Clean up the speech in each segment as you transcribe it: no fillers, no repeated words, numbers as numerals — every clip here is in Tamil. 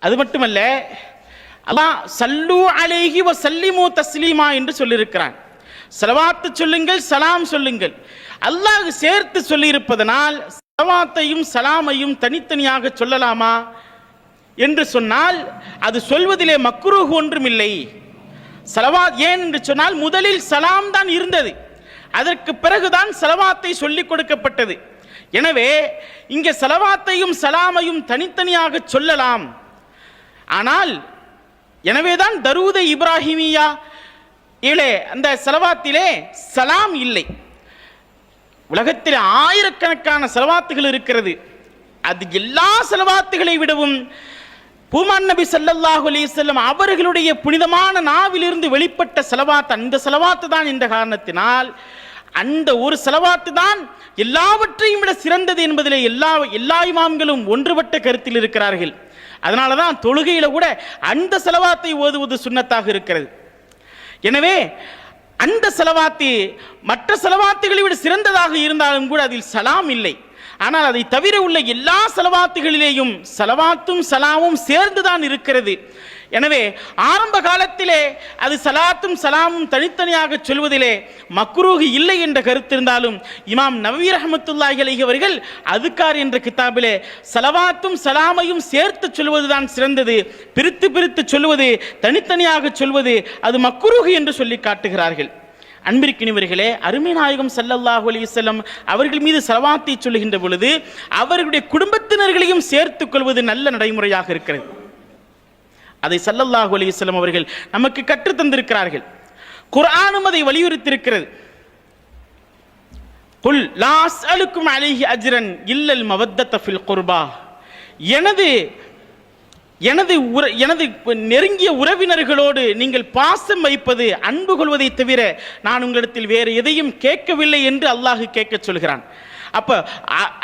அது மட்டுமல்ல, அல்லாஹ் சல்லு அலைஹி வ சல்லிமு தஸ்லீமா என்று சொல்லியிருக்கிறான். ஸலவாத்து சொல்லுங்கள், சலாம் சொல்லுங்கள். அல்லாஹ் சேர்த்து சொல்லியிருப்பதனால் ஸலவாத்தையும் சலாமையும் தனித்தனியாக சொல்லலாமா என்று சொன்னால் அது சொல்வதிலே மக்ரூஹ் ஒன்றுமில்லை. ஸலவாத் ஏன் என்று சொன்னால் முதலில் சலாம் தான் இருந்தது, அதற்கு பிறகுதான் ஸலவாத்தை சொல்லிக் கொடுக்கப்பட்டது. எனவே இங்கே ஸலவாத்தையும் சலாமையும் தனித்தனியாக சொல்லலாம். ஆனால் எனவேதான் தரூதை இப்ராஹிமியா இலே அந்த ஸலவாத்திலே சலாம் இல்லை. உலகத்தில் ஆயிரக்கணக்கான ஸலவாத்துகள் இருக்கிறது. அது எல்லா ஸலவாத்துகளை விடவும் பூமான் நபி ஸல்லல்லாஹு அலைஹி வஸல்லம் அவர்களுடைய புனிதமான நாவிலிருந்து வெளிப்பட்ட ஸலவாத் அந்த ஸலவாத்து தான். என்ற காரணத்தினால் அந்த ஒரு ஸலவாத்து தான் எல்லாவற்றையும் விட சிறந்தது என்பதிலே எல்லா இமாம்களும் ஒன்றுபட்ட கருத்தில் இருக்கிறார்கள். அதனால தான் தொழுகையில கூட அந்த ஸலவாத்தை ஓதுவது சுன்னத்தாக இருக்கிறது. எனவே அந்த ஸலவாத்து மற்ற ஸலவாத்துகளை விட சிறந்ததாக இருந்தாலும் கூட அதில் சலாம் இல்லை. ஆனால் அதை தவிர உள்ள எல்லா ஸலவாத்துகளிலேயும் ஸலவாத்தும் சலாமும் சேர்ந்துதான் இருக்கிறது. எனவே ஆரம்ப காலத்திலே அது சலாத்தும் சலாமும் தனித்தனியாக சொல்வதிலே மக்ரூஹ் இல்லை என்ற கருத்து இருந்தாலும் இமாம் நவவி ரஹ்மத்துல்லாஹி அலைஹி அவர்கள் அதுக்கார் என்ற கிதாபிலே சலவாத்தும் சலாமையும் சேர்த்து சொல்வதுதான் சிறந்தது, பிரித்து சொல்வது தனித்தனியாக சொல்வது அது மக்ரூஹ் என்று சொல்லி காட்டுகிறார்கள். அன்பிற்கினிவர்களே, அருமை நாயகம் ஸல்லல்லாஹு அலைஹி வஸல்லம் அவர்கள் மீது ஸலவாத்தை சொல்லுகின்ற பொழுது அவர்களுடைய குடும்பத்தினர்களையும் சேர்த்துக் கொள்வது நல்ல நடைமுறையாக இருக்கிறது. அதை ஸல்லல்லாஹு அலைஹி வஸல்லம் அவர்கள் நமக்கு கற்றுத் தந்திருக்கிறார்கள். குர்ஆனும் அதை வலியுறுத்தியிருக்கிறது. குல் லா அஸ்அலுக்கும் அலைஹி அஜ்ரன் இல்லல் மவத்தத ஃபில் குர்பா. எனது நெருங்கிய உறவினர்களோடு நீங்கள் பாசம் வைப்பது, அன்பு கொள்வதை தவிர நான் உங்களிடத்தில் வேறு எதையும் கேட்கவில்லை என்று அல்லாஹ் கேட்க சொல்கிறான். அப்ப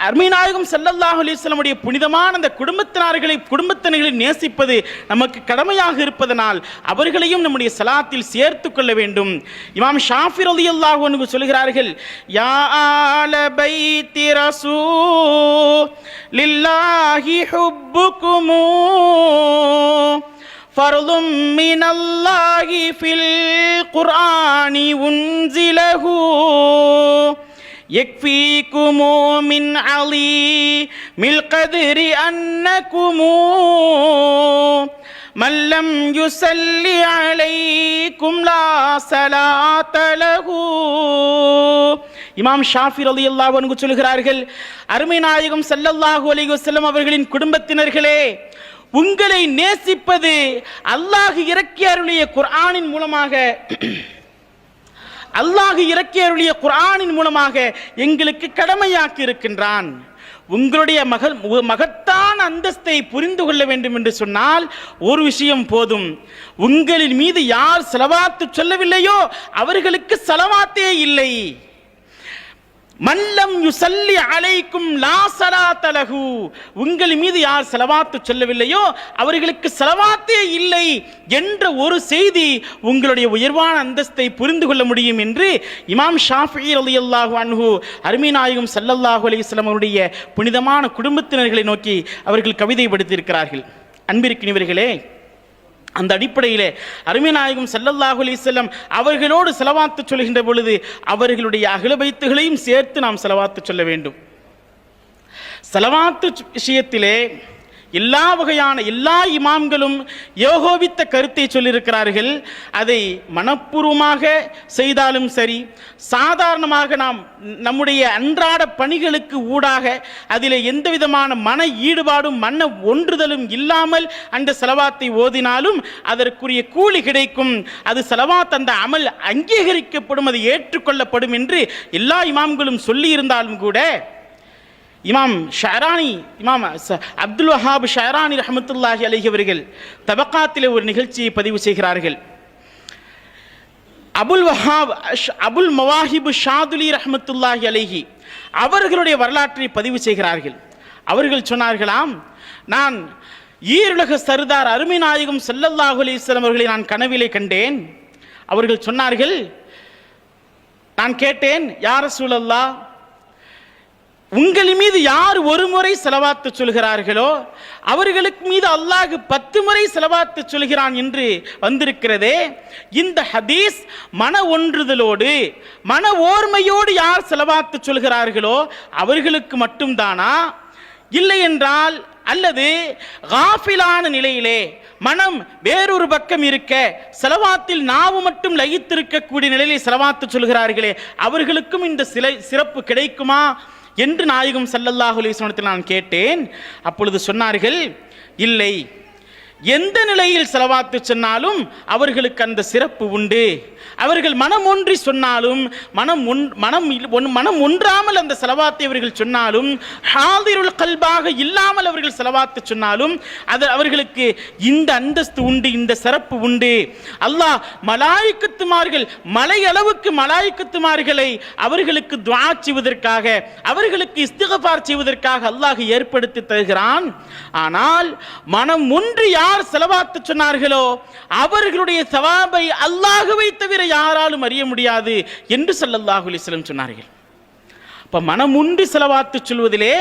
அருமை நாயகம் ஸல்லல்லாஹு அலைஹி வஸல்லம் உடைய புனிதமான அந்த குடும்பத்தினர்களை நேசிப்பது நமக்கு கடமையாக இருப்பதனால் அவர்களையும் நம்முடைய ஸலாத்தில் சேர்த்து கொள்ள வேண்டும். இமாம் ஷாஃபி ரலியல்லாஹு அன்ஹு சொல்கிறார்கள், யா ஆல பைத்தி ரசூலில்லாஹி ஹுப்புக்கும் ஃபர்தும் மினல்லாஹி ஃபில் குர்ஆனி உன்ஸிலஹு يكفيكم من عظيم القدر أنكم من لم يصلي عليكم لا صلاة له. இமாம் ஷாஃபி ரலியல்லாஹு அன்ஹு சொல்கிறார்கள், அருமை நாயகம் ஸல்லல்லாஹு அலைஹி வஸல்லம் அவர்களின் குடும்பத்தினர்களே, உங்களை நேசிப்பது அல்லாஹ் இறக்கி அருளிய குர்ஆனின் மூலமாக எங்களுக்கு கடமையாக்கி இருக்கின்றான். உங்களுடைய மகத்தான அந்தஸ்தை புரிந்து கொள்ள வேண்டும் என்று சொன்னால் ஒரு விஷயம் போதும். உங்களின் மீது யார் ஸலவாத்து சொல்லவில்லையோ அவர்களுக்கு ஸலவாத்தே இல்லை. மல்லம் யுஸல்லி அலைக்கும் லா ஸலாத்த லஹு. உங்கள் மீது யார் ஸலவாத்து சொல்லவில்லையோ அவர்களுக்கு ஸலவாத்தே இல்லை என்ற ஒரு செய்தி உங்களுடைய உயர்வான அந்தஸ்தை புரிந்து கொள்ள முடியும் என்று இமாம் ஷாஃபிஈ ரலியல்லாஹு அன்ஹு அருமை நாயகம் ஸல்லல்லாஹு அலைஹி வஸல்லம் அவருடைய புனிதமான குடும்பத்தினர்களை நோக்கி அவர்கள் கவிதை படுத்தியிருக்கிறார்கள். அன்பிற்கினிவர்களே, அந்த அடிப்படையிலே அருமை நாயகம் ஸல்லல்லாஹு அலைஹி வஸல்லம் அவர்களோடு ஸலவாத்து சொல்கின்ற பொழுது அவர்களுடைய அஹ்ல பைத்துகளையும் சேர்த்து நாம் ஸலவாத்து சொல்ல வேண்டும். ஸலவாத்து விஷயத்திலே எல்லா இமாம்களும் யோகோபித்த கருத்தை சொல்லியிருக்கிறார்கள். அதை மனப்பூர்வமாக செய்தாலும் சரி, சாதாரணமாக நாம் நம்முடைய அன்றாட பணிகளுக்கு ஊடாக அதில் எந்த விதமான மன ஈடுபாடும் மன ஒன்றுதலும் இல்லாமல் அந்த ஸலவாத்தை ஓதினாலும் அதற்குரிய கூலி கிடைக்கும். அது ஸலவாத் அந்த அமல் அங்கீகரிக்கப்படும், அது ஏற்றுக்கொள்ளப்படும் என்று எல்லா இமாம்களும் சொல்லி இருந்தாலும் கூட இமாம் அப்துல் வஹாப் ஷஅரானி ரஹ்மத்துல்லாஹி அலைஹி அவர்கள் தபகாத்திலே ஒரு நிகழ்ச்சியை பதிவு செய்கிறார்கள். அபுல் மவாஹிப் ஷாதுலி ரஹ்மத்துல்லாஹி அலைஹி அவர்களுடைய வரலாற்றை பதிவு செய்கிறார்கள். அவர்கள் சொன்னார்களாம், நான் ஈருலக சர்தார் அருமை நாயகம் ஸல்லல்லாஹு அலைஹி வஸல்லம் அவர்களை நான் கனவிலே கண்டேன். அவர்கள் சொன்னார்கள், நான் கேட்டேன், யா ரசூலல்லாஹ், உங்கள் மீது யார் ஒரு முறை ஸலவாத்து சொல்கிறார்களோ அவர்களுக்கு மீது அல்லாஹ் 10 முறை ஸலவாத்து சொல்கிறான் என்று வந்திருக்கிறதே. இந்த ஹதீஸ் மன ஒன்றுதலோடு மன ஓர்மையோடு யார் ஸலவாத்து சொல்கிறார்களோ அவர்களுக்கு மட்டும்தானா, இல்லை என்றால் அல்லது காஃபிலான நிலையிலே மனம் வேறொரு பக்கம் இருக்க ஸலவாத்தில் நாவு மட்டும் லயித்திருக்கக்கூடிய நிலையிலே ஸலவாத்து சொல்கிறார்களே அவர்களுக்கும் இந்த சிறப்பு கிடைக்குமா என்று நாயகம் ஸல்லல்லாஹு அலைஹி வஸல்லம் நான் கேட்டேன். அப்பொழுது சொன்னார்கள், இல்லை, எந்த நிலையில் ஸலவாத்து சொன்னாலும் அவர்களுக்கு அந்த சிறப்பு உண்டு. அவர்கள் மனம் ஒன்றி சொன்னாலும் மனம் ஒன்றாமல் அந்த ஸலவாத்தை அவர்கள் சொன்னாலும் ஹாதிருல் கல்பாக இல்லாமல் அவர்கள் ஸலவாத்து சொன்னாலும் அது அவர்களுக்கு இந்த அந்தஸ்து உண்டு, இந்த சிறப்பு உண்டு. அல்லாஹ் மலாயிக்கத்துமார்கள் மலை அளவுக்கு மலாயிக்கத்துமார்களை அவர்களுக்கு துஆ செய்வதற்காக அவர்களுக்கு இஸ்திக்ஃபார் செய்வதற்காக அல்லாஹ் ஏற்படுத்தி தருகிறான். ஆனால் மனம் ஒன்றி யார் ஸலவாத்து சொன்னார்களோ அவர்களுடைய சவாபை அல்லாஹ்வை தவிர யாராலும் அறிய முடியாது என்று ஸல்லல்லாஹு அலைஹி வஸல்லம் சொன்னார்கள். அப்ப மனமுன்றி ஸலவாத்து சொல்வதிலே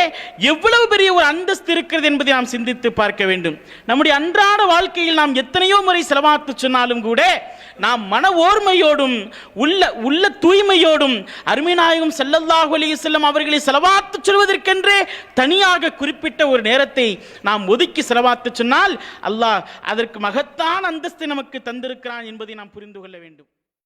எவ்வளவு பெரிய ஒரு அந்தஸ்து இருக்கிறது என்பதை நாம் சிந்தித்து பார்க்க வேண்டும். நம்முடைய அன்றாட வாழ்க்கையில் நாம் எத்தனையோ முறை ஸலவாத்து சொன்னாலும் கூட நாம் மன ஓர்மையோடும் உள்ள தூய்மையோடும் அருமை நாயகம் ஸல்லல்லாஹு அலைஹி வஸல்லம் அவர்களை ஸலவாத்து சொல்வதற்கென்றே தனியாக குறிப்பிட்ட ஒரு நேரத்தை நாம் ஒதுக்கி ஸலவாத்து சொன்னால் அல்லாஹ் அதற்கு மகத்தான அந்தஸ்தை நமக்கு தந்திருக்கிறான் என்பதை நாம் புரிந்து கொள்ள வேண்டும்.